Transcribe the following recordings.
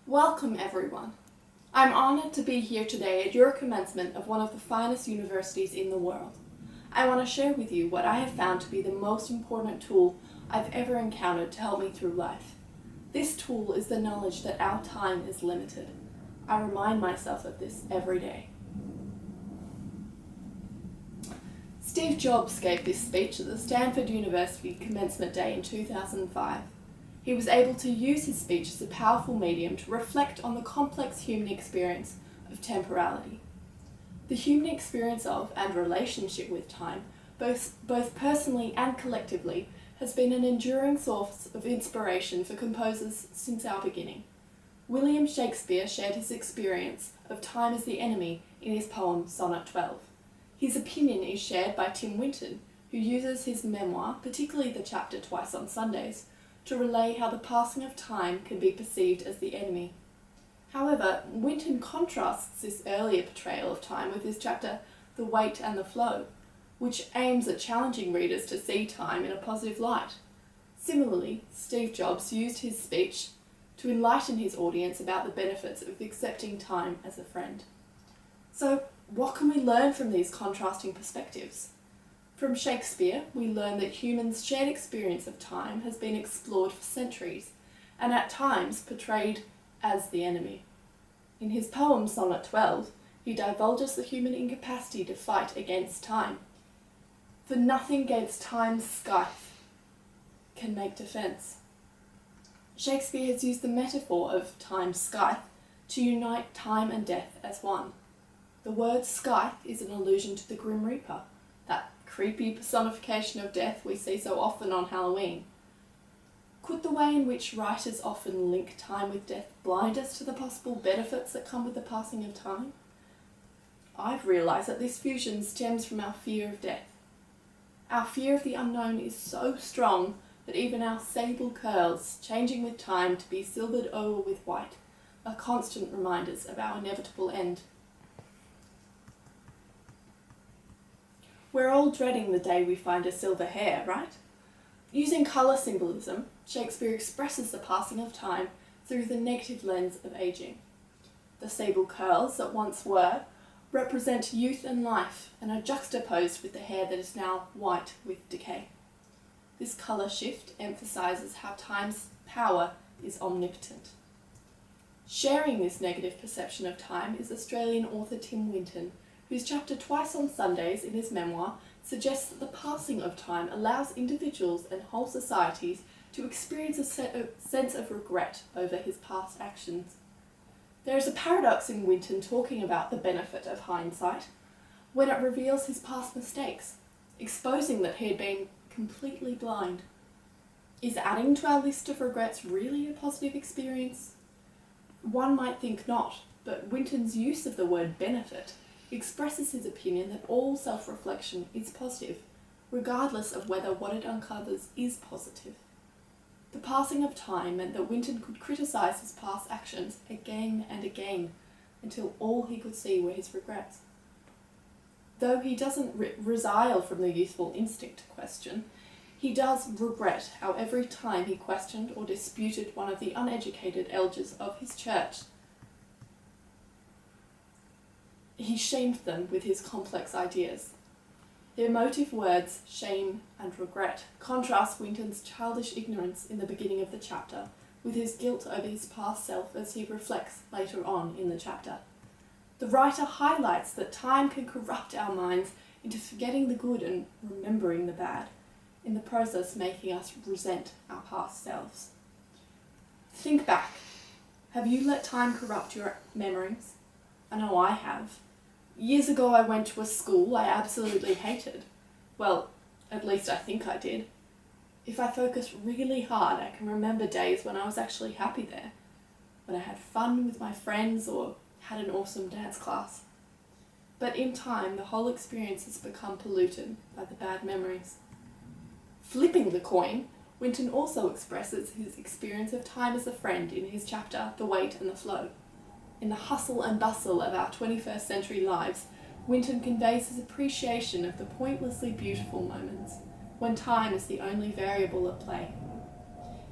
Welcome everyone. I'm honoured to be here today at your commencement of one of the finest universities in the world. I want to share with you what I have found to be the most important tool I've ever encountered to help me through life. This tool is the knowledge that our time is limited. I remind myself of this every day. Steve Jobs gave this speech at the Stanford University commencement day in 2005. He was able to use his speech as a powerful medium to reflect on the complex human experience of temporality. The human experience of and relationship with time, both personally and collectively, has been an enduring source of inspiration for composers since our beginning. William Shakespeare shared his experience of time as the enemy in his poem Sonnet 12. His opinion is shared by Tim Winton, who uses his memoir, particularly the chapter Twice on Sundays, to relay how the passing of time can be perceived as the enemy. However, Winton contrasts this earlier portrayal of time with his chapter The Weight and the Flow, which aims at challenging readers to see time in a positive light. Similarly, Steve Jobs used his speech to enlighten his audience about the benefits of accepting time as a friend. So, what can we learn from these contrasting perspectives? From Shakespeare, we learn that humans' shared experience of time has been explored for centuries, and at times portrayed as the enemy. In his poem Sonnet 12, he divulges the human incapacity to fight against time. For nothing 'gainst time's scythe can make defence. Shakespeare has used the metaphor of time's scythe to unite time and death as one. The word scythe is an allusion to the Grim Reaper, that creepy personification of death we see so often on Halloween. Could the way in which writers often link time with death blind us to the possible benefits that come with the passing of time? I've realised that this fusion stems from our fear of death. Our fear of the unknown is so strong that even our sable curls, changing with time to be silvered over with white, are constant reminders of our inevitable end. We're all dreading the day we find a silver hair, right? Using colour symbolism, Shakespeare expresses the passing of time through the negative lens of ageing. The sable curls that once were represent youth and life and are juxtaposed with the hair that is now white with decay. This colour shift emphasises how time's power is omnipotent. Sharing this negative perception of time is Australian author Tim Winton, whose chapter Twice on Sundays in his memoir suggests that the passing of time allows individuals and whole societies to experience a sense of regret over his past actions. There is a paradox in Winton talking about the benefit of hindsight when it reveals his past mistakes, exposing that he had been completely blind. Is adding to our list of regrets really a positive experience? One might think not, but Winton's use of the word benefit expresses his opinion that all self-reflection is positive, regardless of whether what it uncovers is positive. The passing of time meant that Winton could criticise his past actions again and again until all he could see were his regrets. Though he doesn't resile from the youthful instinct to question, he does regret how every time he questioned or disputed one of the uneducated elders of his church, he shamed them with his complex ideas. The emotive words, shame and regret, contrast Winton's childish ignorance in the beginning of the chapter with his guilt over his past self as he reflects later on in the chapter. The writer highlights that time can corrupt our minds into forgetting the good and remembering the bad, in the process making us resent our past selves. Think back. Have you let time corrupt your memories? I know I have. Years ago I went to a school I absolutely hated. Well, at least I think I did. If I focus really hard, I can remember days when I was actually happy there, when I had fun with my friends or had an awesome dance class. But in time, the whole experience has become polluted by the bad memories. Flipping the coin, Winton also expresses his experience of time as a friend in his chapter The Weight and the Flow. In the hustle and bustle of our 21st century lives, Winton conveys his appreciation of the pointlessly beautiful moments, when time is the only variable at play.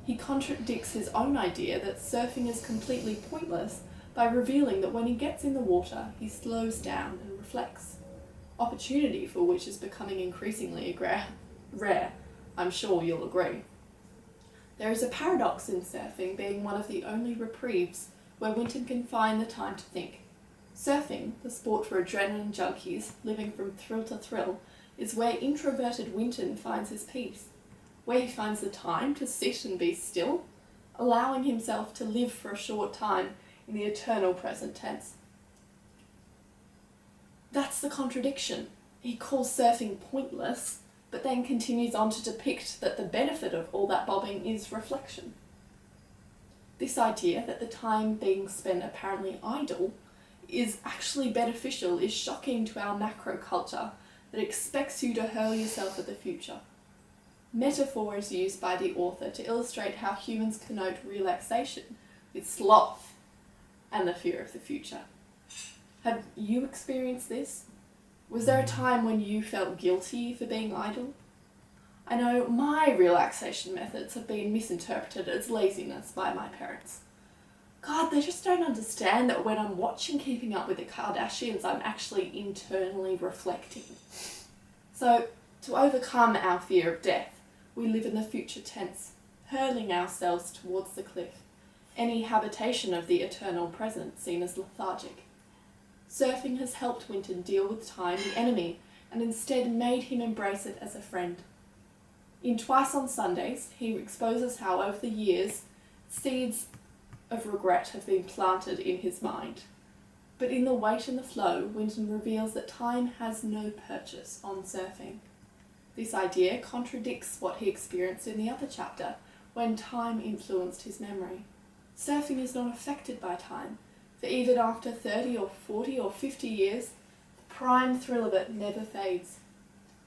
He contradicts his own idea that surfing is completely pointless by revealing that when he gets in the water, he slows down and reflects, opportunity for which is becoming increasingly rare. I'm sure you'll agree. There is a paradox in surfing being one of the only reprieves where Winton can find the time to think. Surfing, the sport for adrenaline junkies living from thrill to thrill, is where introverted Winton finds his peace, where he finds the time to sit and be still, allowing himself to live for a short time in the eternal present tense. That's the contradiction. He calls surfing pointless, but then continues on to depict that the benefit of all that bobbing is reflection. This idea that the time being spent apparently idle is actually beneficial is shocking to our macro culture that expects you to hurl yourself at the future. Metaphor is used by the author to illustrate how humans connote relaxation with sloth and the fear of the future. Have you experienced this? Was there a time when you felt guilty for being idle? I know my relaxation methods have been misinterpreted as laziness by my parents. God, they just don't understand that when I'm watching Keeping Up with the Kardashians, I'm actually internally reflecting. So, to overcome our fear of death, we live in the future tense, hurling ourselves towards the cliff, any habitation of the eternal present seen as lethargic. Surfing has helped Winton deal with time, the enemy, and instead made him embrace it as a friend. In Twice on Sundays, he exposes how over the years, seeds of regret have been planted in his mind. But in The Weight and the Flow, Winton reveals that time has no purchase on surfing. This idea contradicts what he experienced in the other chapter, when time influenced his memory. Surfing is not affected by time, for even after 30 or 40 or 50 years, the prime thrill of it never fades.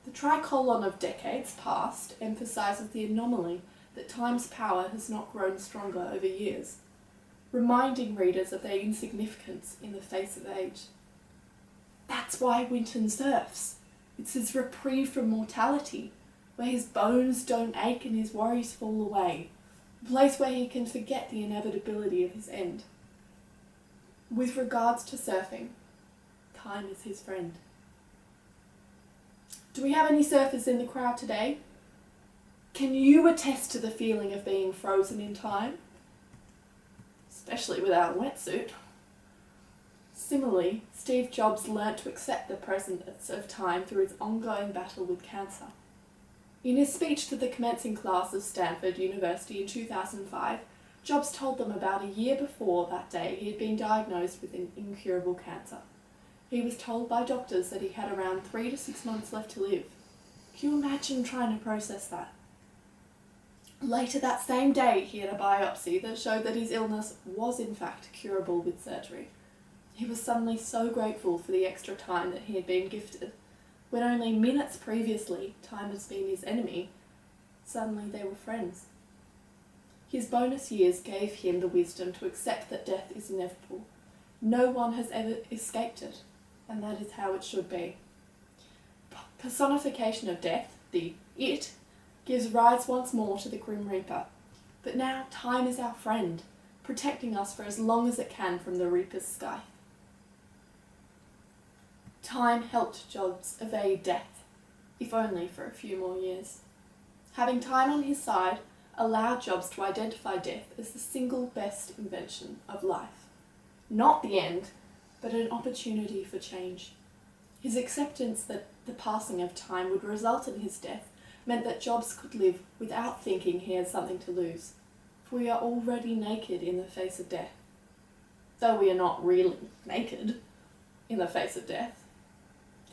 The tricolon of decades past emphasises the anomaly that time's power has not grown stronger over years, reminding readers of their insignificance in the face of age. That's why Winton surfs. It's his reprieve from mortality, where his bones don't ache and his worries fall away, a place where he can forget the inevitability of his end. With regards to surfing, time is his friend. Do we have any surfers in the crowd today? Can you attest to the feeling of being frozen in time? Especially without a wetsuit. Similarly, Steve Jobs learnt to accept the presence of time through his ongoing battle with cancer. In his speech to the commencing class of Stanford University in 2005, Jobs told them about a year before that day he had been diagnosed with an incurable cancer. He was told by doctors that he had around 3 to 6 months left to live. Can you imagine trying to process that? Later that same day, he had a biopsy that showed that his illness was in fact curable with surgery. He was suddenly so grateful for the extra time that he had been gifted. When only minutes previously time had been his enemy, suddenly they were friends. His bonus years gave him the wisdom to accept that death is inevitable. No one has ever escaped it, and that is how it should be. Personification of death, the It, gives rise once more to the Grim Reaper. But now time is our friend, protecting us for as long as it can from the Reaper's scythe. Time helped Jobs evade death, if only for a few more years. Having time on his side allowed Jobs to identify death as the single best invention of life. Not the end, but an opportunity for change. His acceptance that the passing of time would result in his death meant that Jobs could live without thinking he had something to lose, for we are already naked in the face of death. Though we are not really naked in the face of death.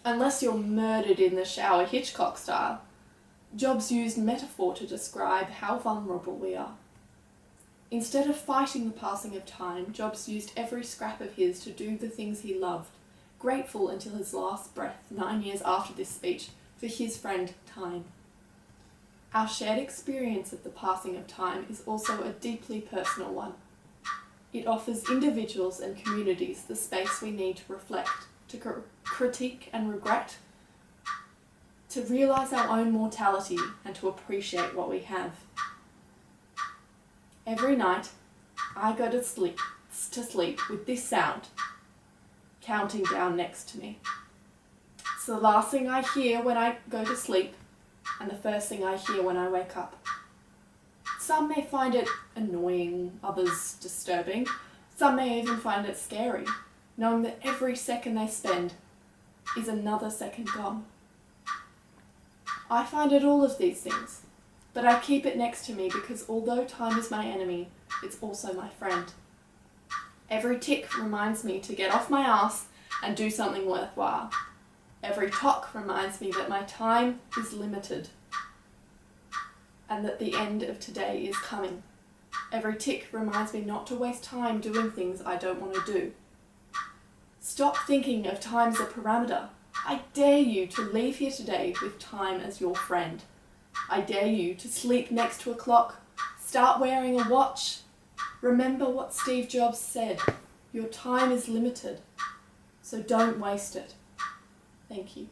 Unless you're murdered in the shower Hitchcock style, Jobs used metaphor to describe how vulnerable we are. Instead of fighting the passing of time, Jobs used every scrap of his to do the things he loved, grateful until his last breath 9 years after this speech for his friend time. Our shared experience of the passing of time is also a deeply personal one. It offers individuals and communities the space we need to reflect, to critique and regret, to realise our own mortality and to appreciate what we have. Every night, I go to sleep with this sound counting down next to me. It's the last thing I hear when I go to sleep and the first thing I hear when I wake up. Some may find it annoying, others disturbing. Some may even find it scary, knowing that every second they spend is another second gone. I find it all of these things, but I keep it next to me because although time is my enemy, it's also my friend. Every tick reminds me to get off my ass and do something worthwhile. Every tock reminds me that my time is limited and that the end of today is coming. Every tick reminds me not to waste time doing things I don't want to do. Stop thinking of time as a parameter. I dare you to leave here today with time as your friend. I dare you to sleep next to a clock, start wearing a watch. Remember what Steve Jobs said, your time is limited, so don't waste it. Thank you.